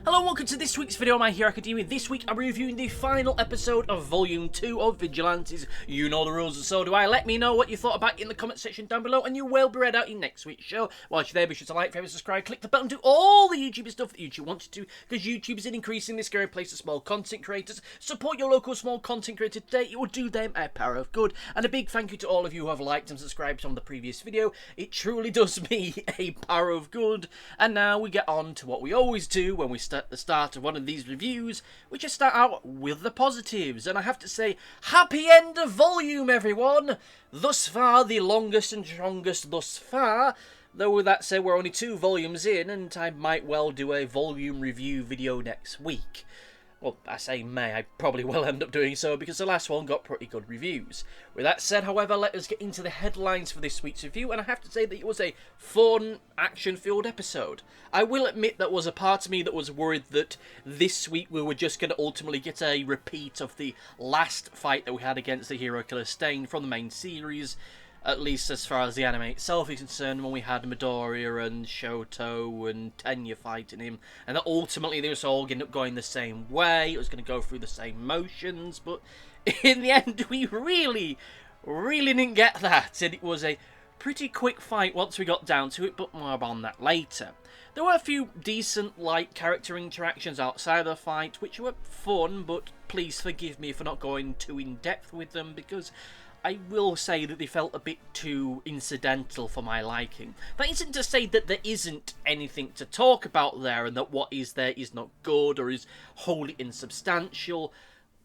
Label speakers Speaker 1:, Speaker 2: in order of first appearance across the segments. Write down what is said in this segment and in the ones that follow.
Speaker 1: Hello and welcome to this week's video on My Hero Academia. This week I'm reviewing the final episode of Volume 2 of Vigilantes. You know the rules and so do I. Let me know what you thought about it in the comment section down below and you will be read out in next week's show. While you're there, be sure to like, favorite, subscribe, click the button, do all the YouTube stuff that YouTube wants you to, because YouTube is an increasingly scary place for small content creators. Support your local small content creator today. It will do them a power of good. And a big thank you to all of you who have liked and subscribed on the previous video. It truly does me a power of good. And now we get on to what we always do when we start at the start of one of these reviews, which is start out with the positives. And I have to say, happy end of volume, everyone! Thus far, the longest and strongest thus far. Though with that said, we're only 2 volumes in, and I might well do a volume review video next week. Well, I say may, I probably will end up doing so because the last one got pretty good reviews. With that said, however, let us get into the headlines for this week's review, and I have to say that it was a fun, action-filled episode. I will admit that was a part of me that was worried that this week we were just going to ultimately get a repeat of the last fight that we had against the hero killer Stain from the main series. At least as far as the anime itself is concerned, when we had Midoriya and Shoto and Tenya fighting him, and that ultimately they was all going to go in the same way, it was going to go through the same motions, but in the end we really didn't get that, and it was a pretty quick fight once we got down to it, but more on that later. There were a few decent light character interactions outside of the fight, which were fun, but please forgive me for not going too in depth with them, because I will say that they felt a bit too incidental for my liking. That isn't to say that there isn't anything to talk about there and that what is there is not good or is wholly insubstantial,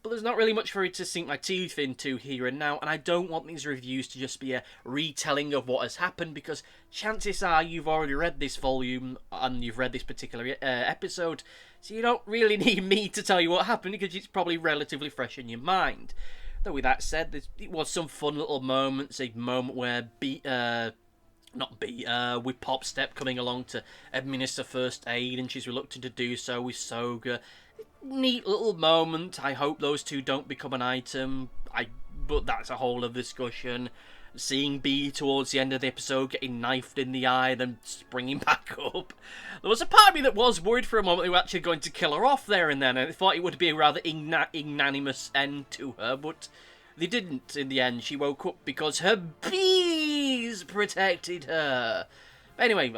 Speaker 1: but there's not really much for it to sink my teeth into here and now, and I don't want these reviews to just be a retelling of what has happened, because chances are you've already read this volume and you've read this particular episode, so you don't really need me to tell you what happened because it's probably relatively fresh in your mind. Though with that said, it was some fun little moments. A moment where with Pop Step coming along to administer first aid, and she's reluctant to do so with Soga. Neat little moment. I hope those two don't become an item. But that's a whole other discussion. Seeing B towards the end of the episode getting knifed in the eye, then springing back up. There was a part of me that was worried for a moment they were actually going to kill her off there and then, and I thought it would be a rather ignominious end to her, but they didn't in the end. She woke up because her bees protected her. Anyway,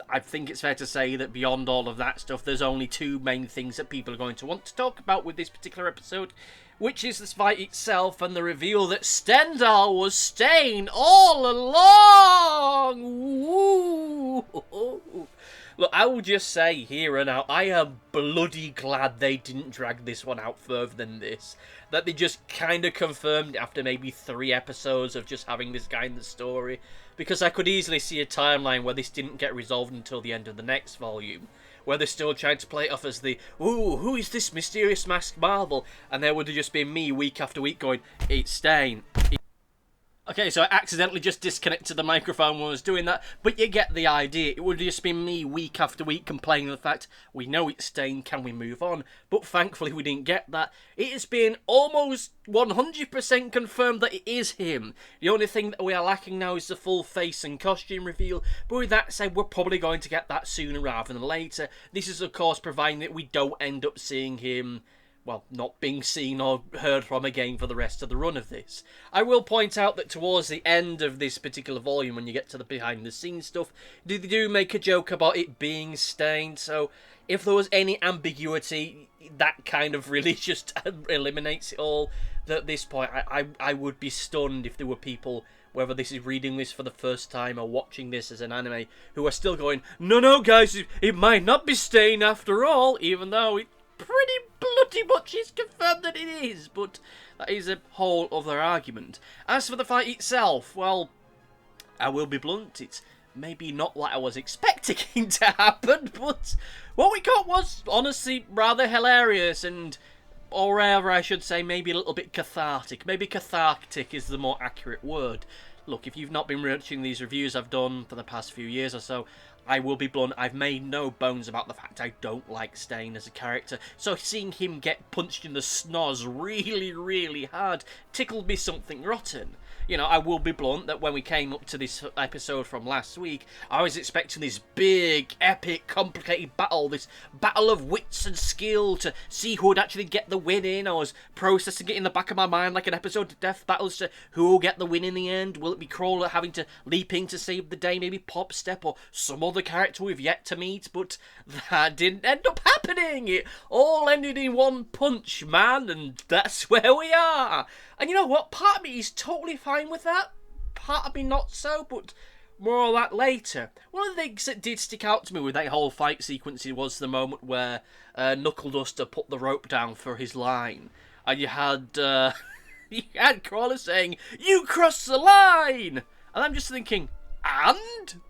Speaker 1: I think it's fair to say that beyond all of that stuff, there's only 2 main things that people are going to want to talk about with this particular episode, which is the fight itself and the reveal that Stendhal was Stain all along! Woo! Look, I will just say here and now, I am bloody glad they didn't drag this one out further than this. That they just kind of confirmed after maybe 3 episodes of just having this guy in the story. Because I could easily see a timeline where this didn't get resolved until the end of the next volume. Where they're still trying to play it off as the, ooh, who is this mysterious masked marvel? And there would have just been me week after week going, it's Stain. Okay, so I accidentally just disconnected the microphone when I was doing that, but you get the idea. It would have just been me week after week complaining of the fact, we know it's Stain, can we move on? But thankfully we didn't get that. It has been almost 100% confirmed that it is him. The only thing that we are lacking now is the full face and costume reveal, but with that said, we're probably going to get that sooner rather than later. This is of course providing that we don't end up seeing him, well, not being seen or heard from again for the rest of the run of this. I will point out that towards the end of this particular volume, when you get to the behind-the-scenes stuff, they do make a joke about it being Stained, so if there was any ambiguity, that kind of really just eliminates it all. At this point, I would be stunned if there were people, whether this is reading this for the first time or watching this as an anime, who are still going, no guys, it might not be Stain after all, even though it pretty bloody much is confirmed that it is, but that is a whole other argument. As for the fight itself, well, I will be blunt, it's maybe not what I was expecting to happen, but what we got was honestly rather hilarious and, or rather I should say, maybe a little bit cathartic. Maybe cathartic is the more accurate word. Look, if you've not been watching these reviews I've done for the past few years or so, I will be blunt, I've made no bones about the fact I don't like Stain as a character, so seeing him get punched in the snoz really hard tickled me something rotten. you know, I will be blunt that when we came up to this episode from last week, I was expecting this big, epic, complicated battle, this battle of wits and skill to see who would actually get the win in. I was processing it in the back of my mind like an episode of Death Battles to who will get the win in the end. Will it be Crawler having to leap in to save the day, maybe Pop Step or some other character we've yet to meet? But that didn't end up happening. It all ended in one punch, man, and that's where we are. And you know what? Part of me is totally fine with that. Part of me not so, but more of that later. One of the things that did stick out to me with that whole fight sequence was the moment where Knuckle Duster put the rope down for his line. And you had Crawler saying, "You crossed the line!" And I'm just thinking, and?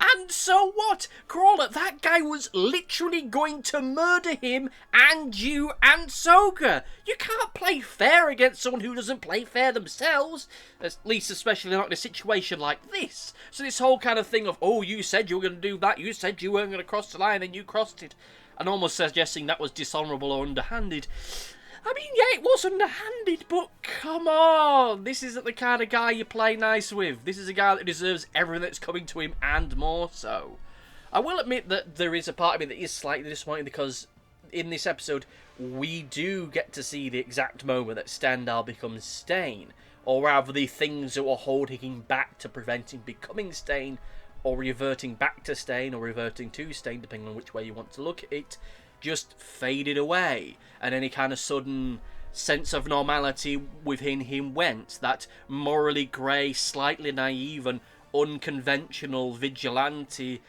Speaker 1: And so what? Crawler, that guy was literally going to murder him and you and Soga. You can't play fair against someone who doesn't play fair themselves. At least especially not in a situation like this. So this whole kind of thing of, oh, you said you were going to do that, you said you weren't going to cross the line, and you crossed it. And almost suggesting that was dishonourable or underhanded. I mean, yeah, it was underhanded, but come on. This isn't the kind of guy you play nice with. This is a guy that deserves everything that's coming to him and more so. I will admit that there is a part of me that is slightly disappointed because in this episode, we do get to see the exact moment that Stendhal becomes Stain. Or rather, the things that were holding him back to prevent him becoming Stain, or reverting back to Stain, or reverting to Stain, depending on which way you want to look at it, just faded away, and any kind of sudden sense of normality within him went. That morally grey, slightly naive and unconventional vigilante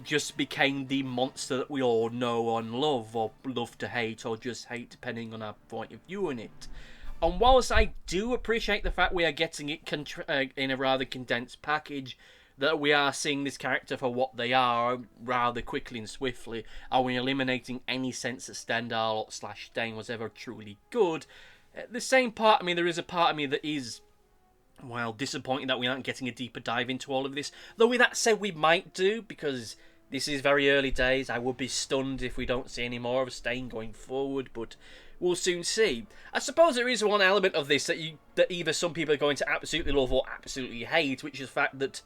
Speaker 1: just became the monster that we all know and love, or love to hate, or just hate depending on our point of view in it. And whilst I do appreciate the fact we are getting it in a rather condensed package, that we are seeing this character for what they are rather quickly and swiftly, and we're eliminating any sense that Stendhal / Stain was ever truly good. At the same part of me, there is a part of me that is, well, disappointed that we aren't getting a deeper dive into all of this. Though with that said, we might do, because this is very early days. I would be stunned if we don't see any more of Stain going forward, but we'll soon see. I suppose there is one element of this that either some people are going to absolutely love or absolutely hate, which is the fact that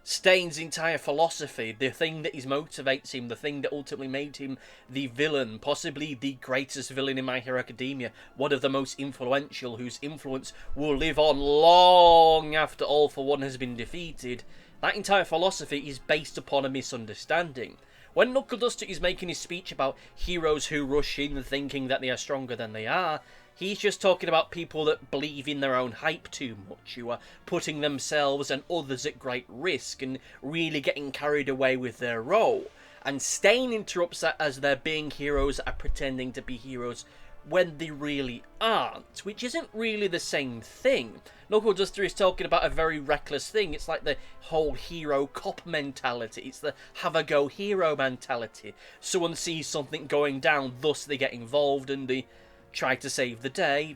Speaker 1: Stain's entire philosophy, the thing that motivates him, the thing that ultimately made him the villain, possibly the greatest villain in My Hero Academia, one of the most influential, whose influence will live on long after All for One has been defeated, that entire philosophy is based upon a misunderstanding. When Knuckle Duster is making his speech about heroes who rush in thinking that they are stronger than they are, he's just talking about people that believe in their own hype too much, who are putting themselves and others at great risk and really getting carried away with their role. And Stain interrupts that as they're being heroes that are pretending to be heroes when they really aren't, which isn't really the same thing. Knuckle Duster is talking about a very reckless thing. It's like the whole hero cop mentality. It's the have a go hero mentality. Someone sees something going down, thus they get involved and they try to save the day,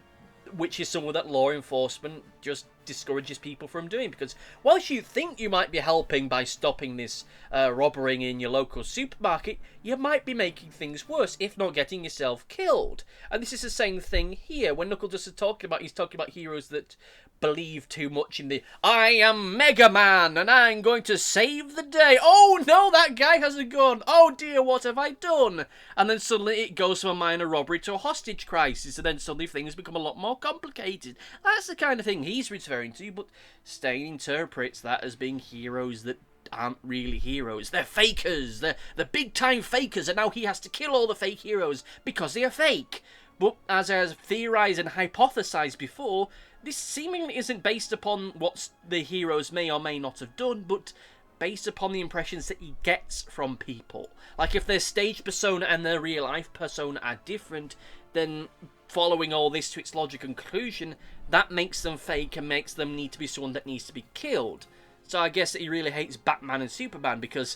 Speaker 1: which is something that law enforcement just discourages people from doing, because whilst you think you might be helping by stopping this robbery in your local supermarket, you might be making things worse, if not getting yourself killed. And this is the same thing here. When Knuckle Duster he's talking about heroes that believe too much in the I am Mega Man and I'm going to save the day. Oh no, that guy has a gun. Oh dear, what have I done? And then suddenly it goes from a minor robbery to a hostage crisis, and then suddenly things become a lot more complicated. That's the kind of thing he's referring to, but Stain interprets that as being heroes that aren't really heroes. They're fakers. They're big time fakers, and now he has to kill all the fake heroes because they are fake. But as I have theorised and hypothesised before, this seemingly isn't based upon what the heroes may or may not have done, but based upon the impressions that he gets from people. Like, if their stage persona and their real life persona are different, then following all this to its logical conclusion, that makes them fake and makes them need to be someone that needs to be killed. So I guess that he really hates Batman and Superman, because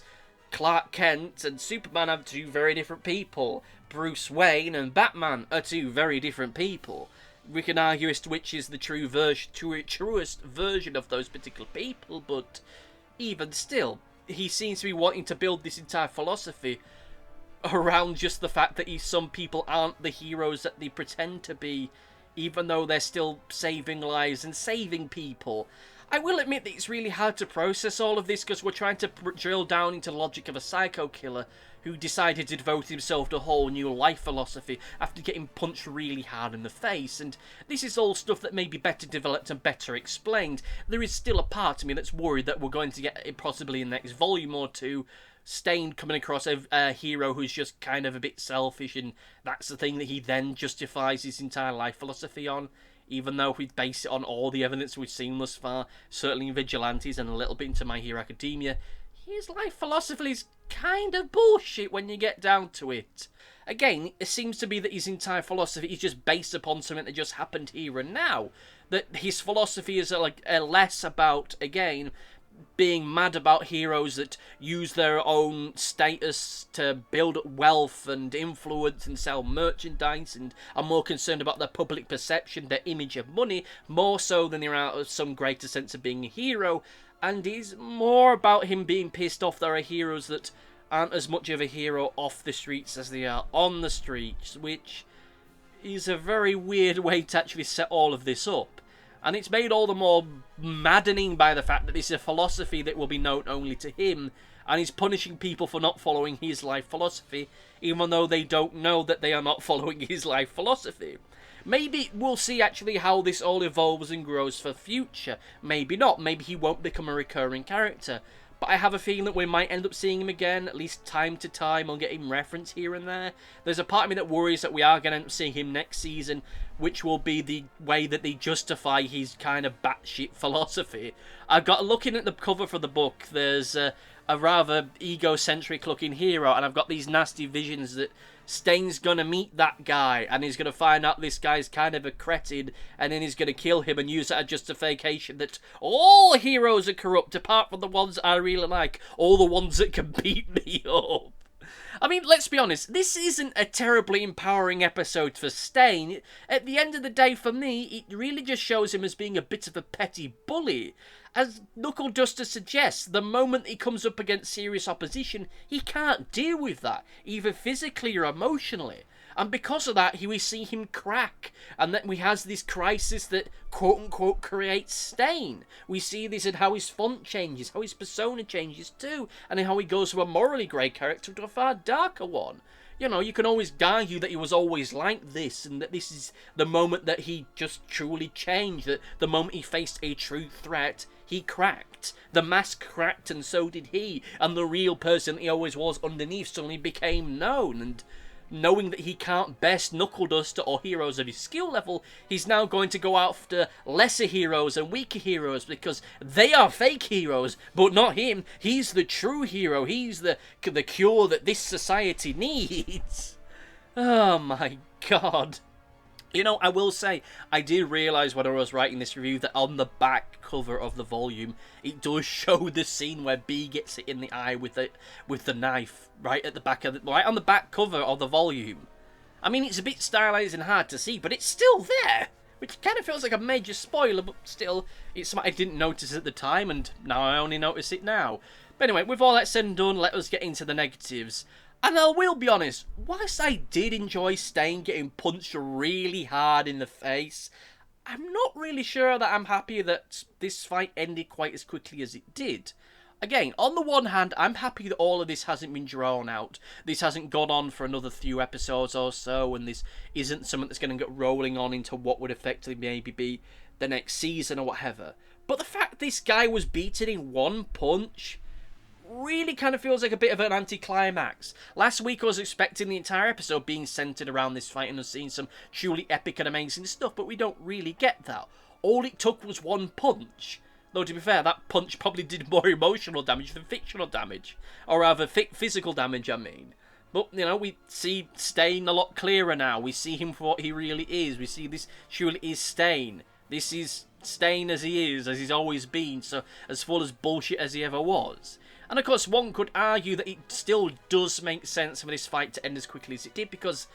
Speaker 1: Clark Kent and Superman are two very different people. Bruce Wayne and Batman are two very different people. We can argue as to which is the truest version of those particular people, but even still, he seems to be wanting to build this entire philosophy around just the fact that some people aren't the heroes that they pretend to be, even though they're still saving lives and saving people. I will admit that it's really hard to process all of this because we're trying to drill down into the logic of a psycho killer who decided to devote himself to a whole new life philosophy after getting punched really hard in the face, and this is all stuff that may be better developed and better explained. There is still a part of me that's worried that we're going to get, possibly in the next volume or two, Stain coming across a hero who's just kind of a bit selfish, and that's the thing that he then justifies his entire life philosophy on, even though we base it on all the evidence we've seen thus far, certainly in Vigilantes and a little bit into My Hero Academia. His life philosophy is kind of bullshit when you get down to it. Again, it seems to be that his entire philosophy is just based upon something that just happened here and now. That his philosophy is less about, again, being mad about heroes that use their own status to build up wealth and influence and sell merchandise, and are more concerned about their public perception, their image of money, more so than they're out of some greater sense of being a hero. And is more about him being pissed off there are heroes that aren't as much of a hero off the streets as they are on the streets, which is a very weird way to actually set all of this up. And it's made all the more maddening by the fact that this is a philosophy that will be known only to him, and he's punishing people for not following his life philosophy, even though they don't know that they are not following his life philosophy. Maybe we'll see actually how this all evolves and grows for future. Maybe not. Maybe he won't become a recurring character. But I have a feeling that we might end up seeing him again, at least time to time, or get him referenced here and there. There's a part of me that worries that we are going to end up seeing him next season, which will be the way that they justify his kind of batshit philosophy. I've got, looking at the cover for the book, there's a rather egocentric looking hero, and I've got these nasty visions that Stain's gonna meet that guy, and he's gonna find out this guy's kind of a cretin, and then he's gonna kill him and use that as justification that all heroes are corrupt, apart from the ones I really like, all the ones that can beat me up. I mean, let's be honest, this isn't a terribly empowering episode for Stain. At the end of the day, for me, it really just shows him as being a bit of a petty bully. As Knuckle Duster suggests, the moment he comes up against serious opposition, he can't deal with that, either physically or emotionally. And because of that, we see him crack, and then we has this crisis that quote-unquote creates Stain. We see this in how his font changes, how his persona changes too, and in how he goes from a morally grey character to a far darker one. You know, you can always argue that he was always like this, and that this is the moment that he just truly changed, that the moment he faced a true threat, he cracked. The mask cracked, and so did he, and the real person he always was underneath suddenly became known, and knowing that he can't best Knuckle Duster or heroes of his skill level, he's now going to go after lesser heroes and weaker heroes because they are fake heroes, but not him. He's the true hero. He's the cure that this society needs. Oh my god. You know, I will say, I did realise when I was writing this review that on the back cover of the volume, it does show the scene where B gets it in the eye with the knife, right at the back of right on the back cover of the volume. I mean, it's a bit stylised and hard to see, but it's still there, which kind of feels like a major spoiler, but still, it's something I didn't notice at the time, and now I only notice it now. But anyway, with all that said and done, let us get into the negatives. And I will be honest, whilst I did enjoy Stain getting punched really hard in the face, I'm not really sure that I'm happy that this fight ended quite as quickly as it did. Again, on the one hand, I'm happy that all of this hasn't been drawn out. This hasn't gone on for another few episodes or so, and this isn't something that's going to get rolling on into what would effectively maybe be the next season or whatever. But the fact this guy was beaten in one punch really kind of feels like a bit of an anticlimax. Last week I was expecting the entire episode being centered around this fight and us seeing some truly epic and amazing stuff, but we don't really get that. All it took was one punch. Though to be fair, that punch probably did more emotional damage than fictional damage. Or rather, physical damage, I mean. But, you know, we see Stain a lot clearer now. We see him for what he really is. We see this truly is Stain. This is Stain as he is, as he's always been, so as full as bullshit as he ever was. And of course, one could argue that it still does make sense for this fight to end as quickly as it did, because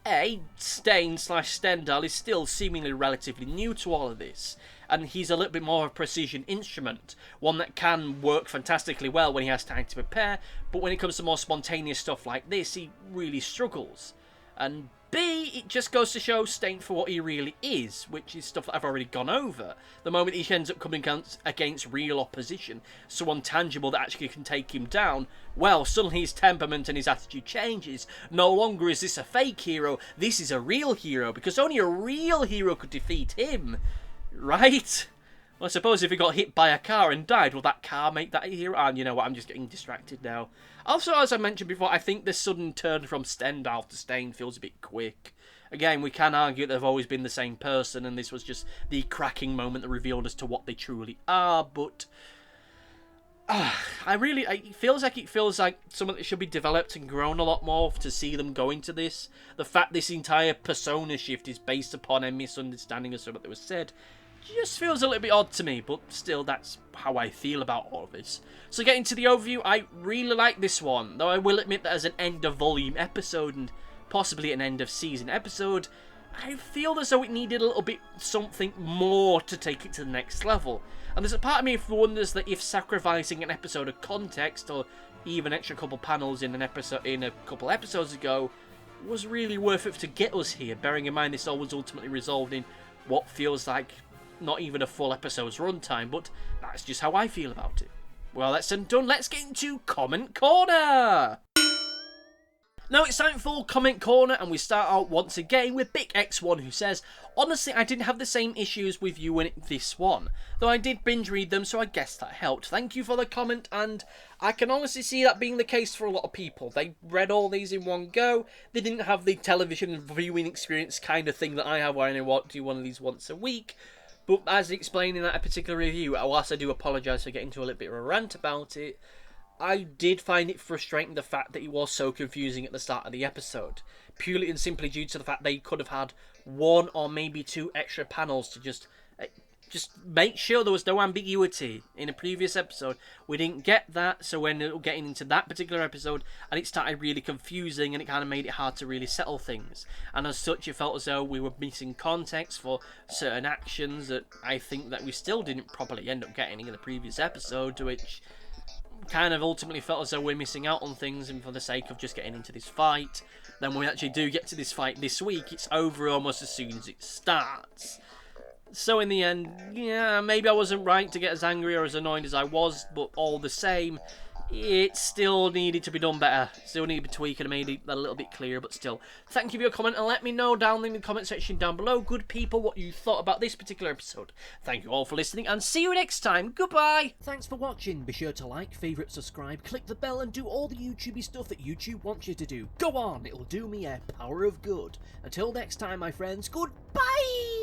Speaker 1: A, Stain/Stendhal is still seemingly relatively new to all of this, and he's a little bit more of a precision instrument, one that can work fantastically well when he has time to prepare, but when it comes to more spontaneous stuff like this, he really struggles. And B, it just goes to show Stain for what he really is, which is stuff that I've already gone over. The moment he ends up coming against real opposition, someone tangible that actually can take him down, well, suddenly his temperament and his attitude changes. No longer is this a fake hero, this is a real hero, because only a real hero could defeat him. Right? Well, I suppose if he got hit by a car and died, will that car make that a hero? And you know what, I'm just getting distracted now. Also, as I mentioned before, I think this sudden turn from Stendhal to Stain feels a bit quick. Again, we can argue that they've always been the same person, and this was just the cracking moment that revealed as to what they truly are, but... it feels like something that should be developed and grown a lot more to see them going to this. The fact this entire persona shift is based upon a misunderstanding of something that was said just feels a little bit odd to me, but still, that's how I feel about all of this. So getting to the overview, I really like this one, though I will admit that as an end of volume episode and possibly an end of season episode, I feel as though it needed a little bit something more to take it to the next level. And there's a part of me who wonders that if sacrificing an episode of context or even extra couple panels in a couple episodes ago was really worth it to get us here, bearing in mind this all was ultimately resolved in what feels like not even a full episode's runtime, but that's just how I feel about it. Well, that's done. Let's get into Comment Corner! Now it's time for Comment Corner, and we start out once again with Big X1, who says, honestly, I didn't have the same issues with you in this one, though I did binge read them, so I guess that helped. Thank you for the comment, and I can honestly see that being the case for a lot of people. They read all these in one go. They didn't have the television viewing experience kind of thing that I have, where I do one of these once a week. But as explained in that particular review, whilst I do apologise for getting into a little bit of a rant about it, I did find it frustrating the fact that it was so confusing at the start of the episode. Purely and simply due to the fact they could have had one or maybe two extra panels to just make sure there was no ambiguity. In a previous episode, we didn't get that, so when getting into that particular episode, and it started really confusing, and it kind of made it hard to really settle things. And as such, it felt as though we were missing context for certain actions that I think that we still didn't properly end up getting in the previous episode, which kind of ultimately felt as though we're missing out on things, and for the sake of just getting into this fight, then when we actually do get to this fight this week, it's over almost as soon as it starts. So in the end, yeah, maybe I wasn't right to get as angry or as annoyed as I was, but all the same, it still needed to be done better. Still needed to be tweaked and made it a little bit clearer, but still. Thank you for your comment, and let me know down in the comment section down below, good people, what you thought about this particular episode. Thank you all for listening, and see you next time. Goodbye! Thanks for watching. Be sure to like, favourite, subscribe, click the bell, and do all the YouTubey stuff that YouTube wants you to do. Go on, it'll do me a power of good. Until next time, my friends, goodbye!